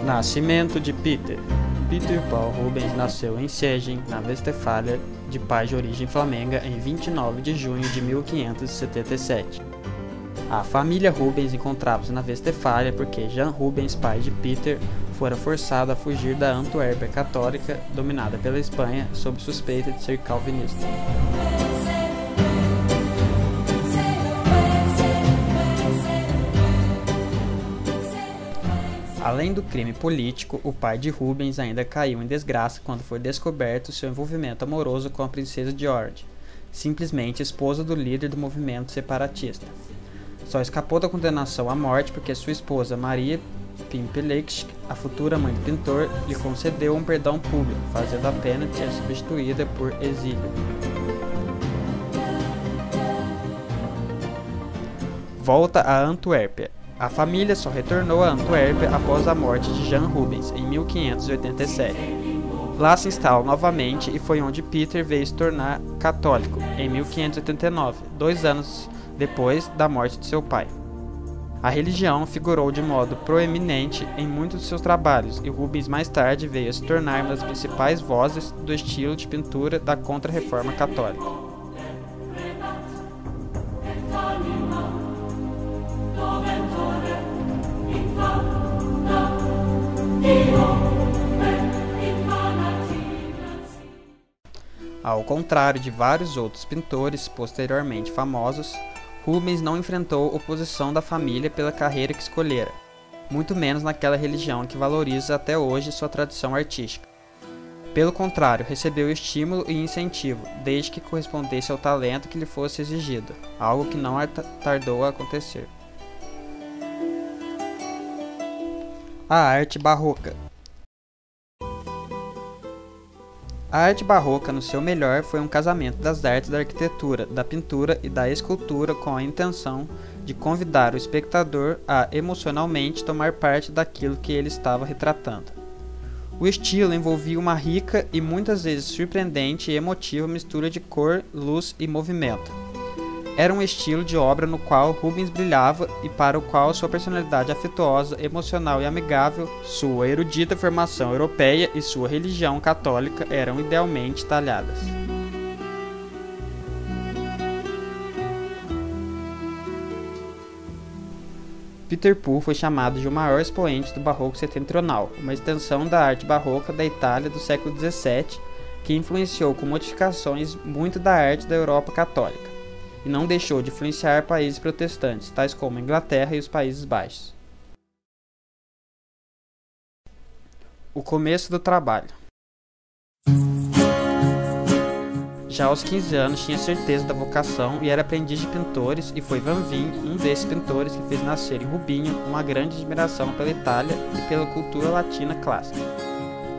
Nascimento de Peter. Peter Paul Rubens nasceu em Siegen, na Westfália, de pai de origem flamenga, em 29 de junho de 1577. A família Rubens encontrava-se na Westfália porque Jan Rubens, pai de Peter, fora forçado a fugir da Antuérpia católica, dominada pela Espanha, sob suspeita de ser calvinista. Além do crime político, o pai de Rubens ainda caiu em desgraça quando foi descoberto seu envolvimento amoroso com a princesa George, simplesmente esposa do líder do movimento separatista. Só escapou da condenação à morte porque sua esposa Maria Pimpelexch, a futura mãe do pintor, lhe concedeu um perdão público, fazendo a pena de ser substituída por exílio. Volta a Antuérpia. A família só retornou a Antuérpia após a morte de Jan Rubens, em 1587. Lá se instala novamente e foi onde Peter veio se tornar católico, em 1589, 2 anos depois da morte de seu pai. A religião figurou de modo proeminente em muitos de seus trabalhos, e Rubens mais tarde veio a se tornar uma das principais vozes do estilo de pintura da Contra-Reforma Católica. Ao contrário de vários outros pintores posteriormente famosos, Rubens não enfrentou oposição da família pela carreira que escolhera, muito menos naquela religião que valoriza até hoje sua tradição artística. Pelo contrário, recebeu estímulo e incentivo, desde que correspondesse ao talento que lhe fosse exigido, algo que não tardou a acontecer. A arte barroca. A arte barroca, no seu melhor, foi um casamento das artes da arquitetura, da pintura e da escultura com a intenção de convidar o espectador a emocionalmente tomar parte daquilo que ele estava retratando. O estilo envolvia uma rica e muitas vezes surpreendente e emotiva mistura de cor, luz e movimento. Era um estilo de obra no qual Rubens brilhava e para o qual sua personalidade afetuosa, emocional e amigável, sua erudita formação europeia e sua religião católica eram idealmente talhadas. Peter Paul foi chamado de o maior expoente do barroco setentrional, uma extensão da arte barroca da Itália do século XVII, que influenciou com modificações muito da arte da Europa católica, e não deixou de influenciar países protestantes, tais como a Inglaterra e os Países Baixos. O começo do trabalho. Já aos 15 anos tinha certeza da vocação e era aprendiz de pintores, e foi Van Veen, um desses pintores, que fez nascer em Rubinho uma grande admiração pela Itália e pela cultura latina clássica.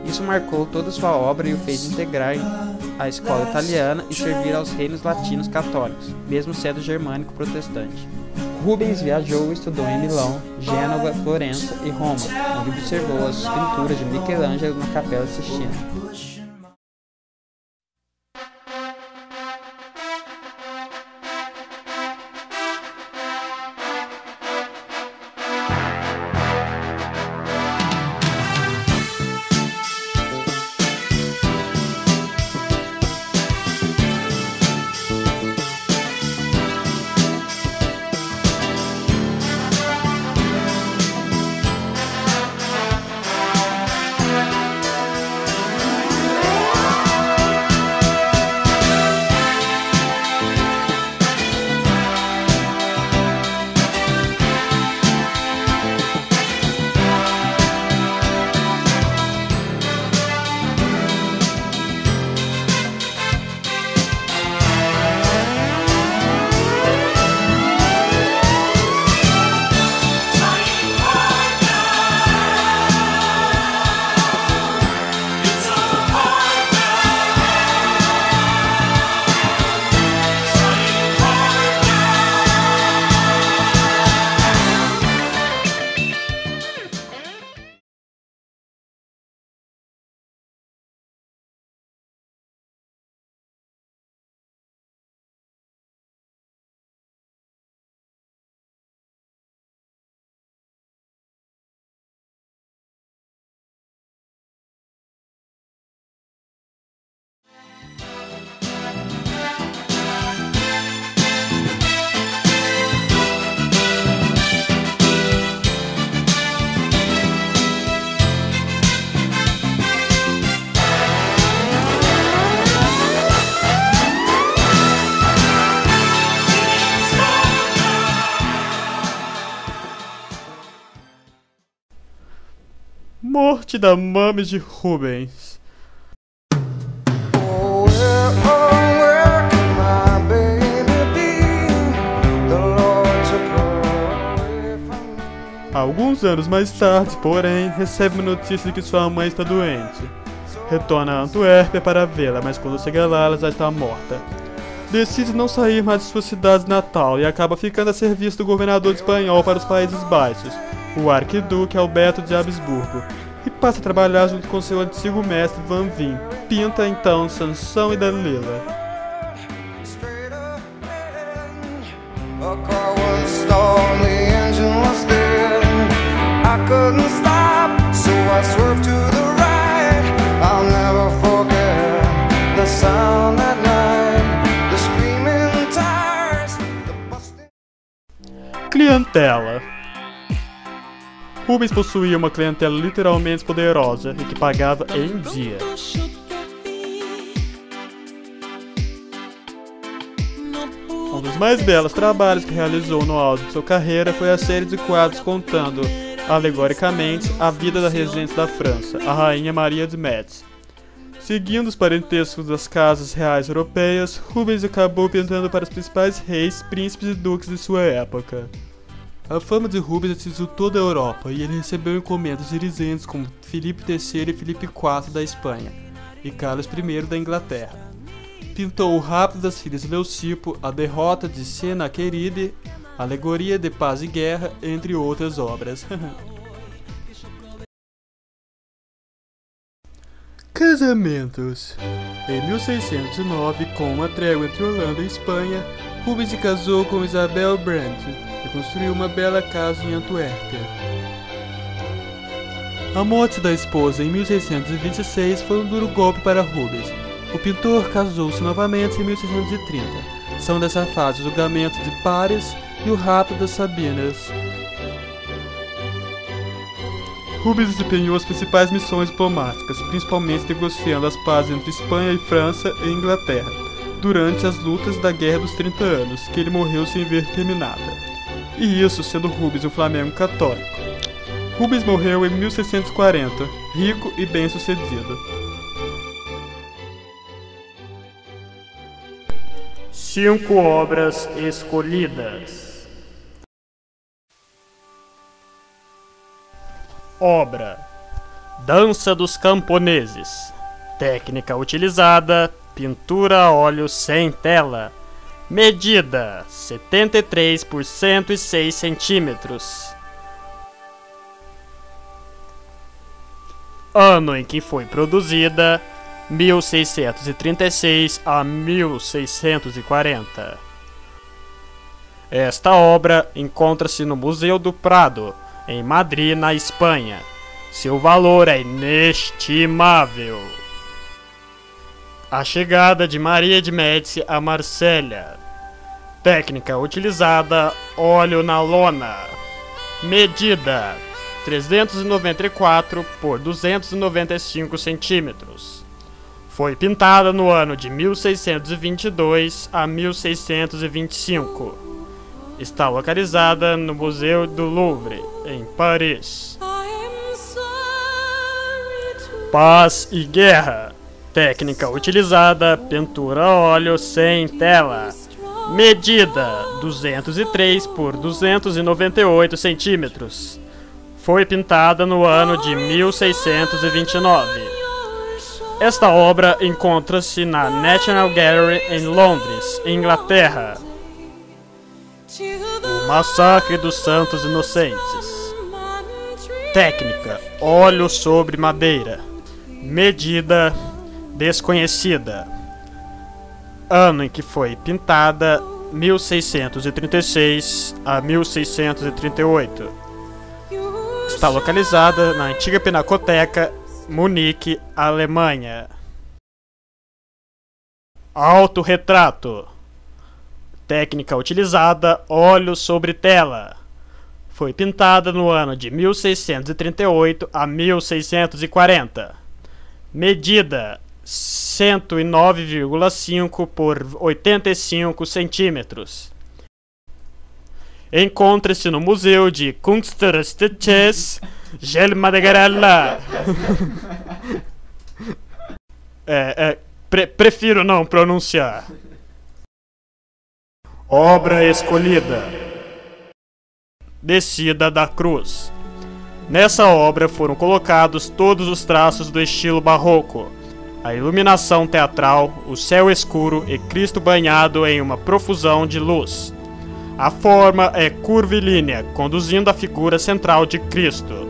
Isso marcou toda sua obra e o fez integrar a escola italiana e servir aos reinos latinos católicos, mesmo sendo germânico protestante. Rubens viajou e estudou em Milão, Gênova, Florença e Roma, onde observou as pinturas de Michelangelo na Capela Sistina. Morte da Mami de Rubens. Alguns anos mais tarde, porém, recebe uma notícia de que sua mãe está doente. Retorna a Antuérpia para vê-la, mas quando chega lá, ela já está morta. Decide não sair mais de sua cidade natal e acaba ficando a serviço do governador espanhol para os Países Baixos, o arquiduque Alberto de Habsburgo, e passa a trabalhar junto com seu antigo mestre Van Veen, pinta então Sansão e Dalila. Clientela. Rubens possuía uma clientela literalmente poderosa e que pagava em dia. Um dos mais belos trabalhos que realizou no auge de sua carreira foi a série de quadros contando, alegoricamente, a vida da regente da França, a Rainha Maria de Médici. Seguindo os parentescos das casas reais europeias, Rubens acabou pintando para os principais reis, príncipes e duques de sua época. A fama de Rubens atingiu toda a Europa e ele recebeu encomendas de dirigentes como Filipe III e Filipe IV da Espanha e Carlos I da Inglaterra. Pintou O Rapto das Filhas de Leucipo, A Derrota de Sennacherib, Alegoria de Paz e Guerra, entre outras obras. Casamentos. Em 1609, com uma trégua entre Holanda e Espanha, Rubens se casou com Isabel Brandt e construiu uma bela casa em Antuérpia. A morte da esposa em 1626 foi um duro golpe para Rubens. O pintor casou-se novamente em 1630. São dessa fase o Julgamento de Paris e o Rapto das Sabinas. Rubens desempenhou as principais missões diplomáticas, principalmente negociando as pazes entre Espanha e França e Inglaterra, durante as lutas da Guerra dos 30 Anos, que ele morreu sem ver terminada. E isso sendo Rubens um Flamengo católico. Rubens morreu em 1640, rico e bem-sucedido. 5 obras escolhidas. Obra: Dança dos Camponeses. Técnica utilizada: pintura a óleo sem tela. Medida: 73 por 106 centímetros. Ano em que foi produzida: 1636 a 1640. Esta obra encontra-se no Museu do Prado, em Madrid, na Espanha. Seu valor é inestimável. A chegada de Maria de Médici a Marsella. Técnica utilizada: óleo na lona. Medida: 394 por 295 centímetros. Foi pintada no ano de 1622 a 1625. Está localizada no Museu do Louvre, em Paris. Paz e Guerra. Técnica utilizada: pintura a óleo sem tela. Medida: 203 por 298 centímetros. Foi pintada no ano de 1629. Esta obra encontra-se na National Gallery em Londres, Inglaterra. O Massacre dos Santos Inocentes. Técnica: óleo sobre madeira. Medida: desconhecida. Ano em que foi pintada: 1636 a 1638. Está localizada na antiga Pinacoteca, Munique, Alemanha. Autorretrato. Técnica utilizada: óleo sobre tela. Foi pintada no ano de 1638 a 1640. Medida: 109,5 por 85 centímetros. Encontra-se no Museu de Kunstgeschäfte Gelma de Garella. Prefiro não pronunciar. Obra escolhida: Descida da Cruz. Nessa obra foram colocados todos os traços do estilo barroco: a iluminação teatral, o céu escuro e Cristo banhado em uma profusão de luz. A forma é curvilínea, conduzindo a figura central de Cristo.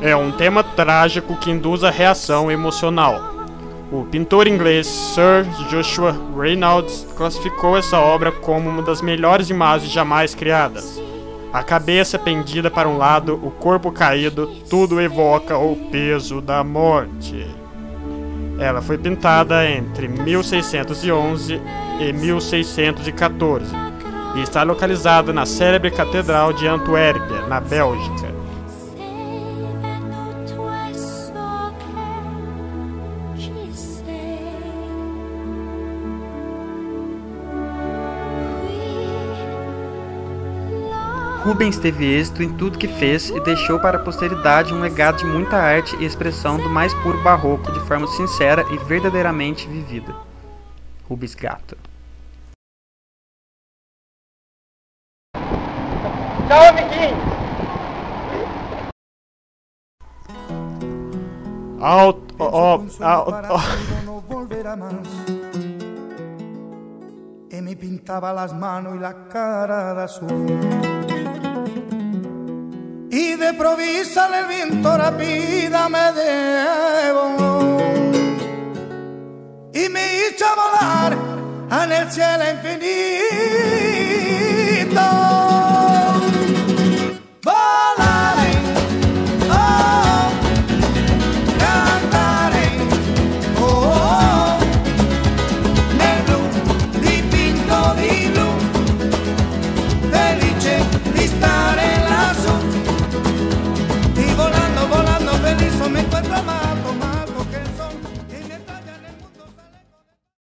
É um tema trágico que induz a reação emocional. O pintor inglês Sir Joshua Reynolds classificou essa obra como uma das melhores imagens jamais criadas. A cabeça pendida para um lado, o corpo caído, tudo evoca o peso da morte. Ela foi pintada entre 1611 e 1614 e está localizada na célebre Catedral de Antuérpia, na Bélgica. Rubens teve êxito em tudo que fez e deixou para a posteridade um legado de muita arte e expressão do mais puro barroco de forma sincera e verdadeiramente vivida. Rubens Gato. Tchau, amiguinho! Y me pintaba las manos y la cara de azul. Y de provisa el viento rápida me debo y me hizo volar en el cielo infinito.